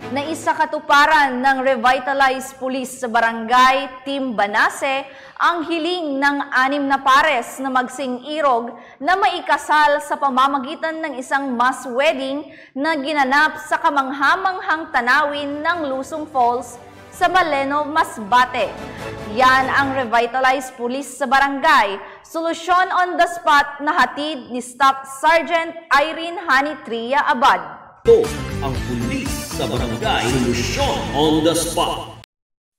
Naisakatuparan ng Revitalized Police sa Barangay Team Banase ang hiling ng 6 na pares na magsing-irog na maikasal sa pamamagitan ng isang mass wedding na ginanap sa kamanghamanghang tanawin ng Lusong Falls sa Baleno, Masbate. Yan ang Revitalized Police sa Barangay, solusyon on the spot na hatid ni Staff Sergeant Irene Hanitria Abad. Ito ang pulis sa barangay, solusyon on the spot.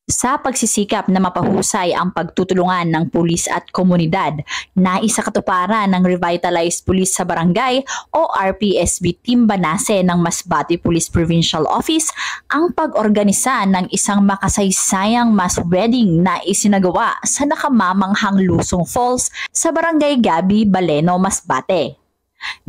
Sa pagsisikap na mapahusay ang pagtutulungan ng pulis at komunidad, naisakatuparan ng Revitalized Police sa Barangay o RPSB Team Banase ng Masbate Police Provincial Office ang pag-organisa ng isang makasaysayang mass wedding na isinagawa sa nakamamanghang Lusong Falls sa Barangay Gabi, Baleno, Masbate.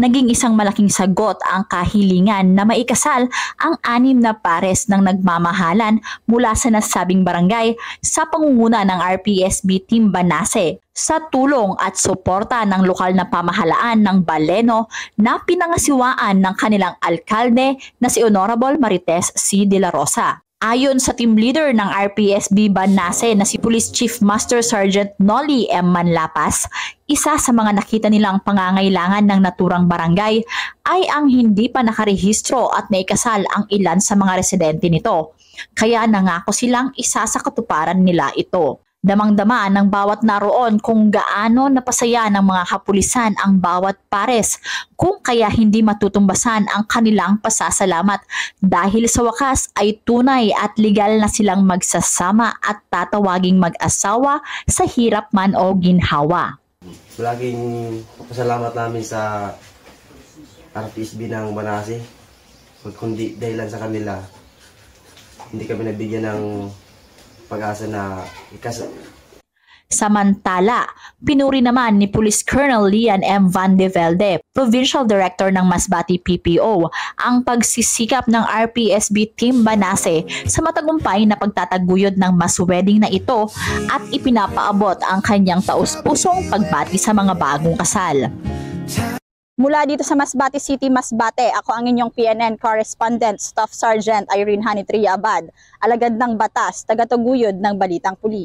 Naging isang malaking sagot ang kahilingan na maikasal ang 6 na pares ng nagmamahalan mula sa nasabing barangay sa pangunguna ng RPSB Team Banase sa tulong at suporta ng lokal na pamahalaan ng Baleno na pinangasiwaan ng kanilang alkalde na si Honorable Marites C. De La Rosa. Ayon sa team leader ng RPSB Banase na si Police Chief Master Sergeant Nolly M. Manlapas, isa sa mga nakita nilang pangangailangan ng naturang barangay ay ang hindi pa nakarehistro at naikasal ang ilan sa mga residente nito. Kaya nangako silang isa sa katuparan nila ito. Damang-dama ng bawat naroon kung gaano napasaya ng mga kapulisan ang bawat pares, kung kaya hindi matutumbasan ang kanilang pasasalamat dahil sa wakas ay tunay at legal na silang magsasama at tatawaging mag-asawa sa hirap man o ginhawa. Laging pasalamat namin sa RPSB ng Banase. Kundi dahilan sa kanila, hindi kami nabigyan ng pag-asa na ikasal. Samantala, pinuri naman ni Police Colonel Lian M. Van de Velde, Provincial Director ng Masbate PPO, ang pagsisikap ng RPSB Team Banase sa matagumpay na pagtataguyod ng mass wedding na ito at ipinapaabot ang kanyang taus-pusong pagbati sa mga bagong kasal. Mula dito sa Masbate City, Masbate, ako ang inyong PNN correspondent, Staff Sergeant Irene Hanitria Abad, alagad ng batas, tagataguyod ng Balitang Pulis.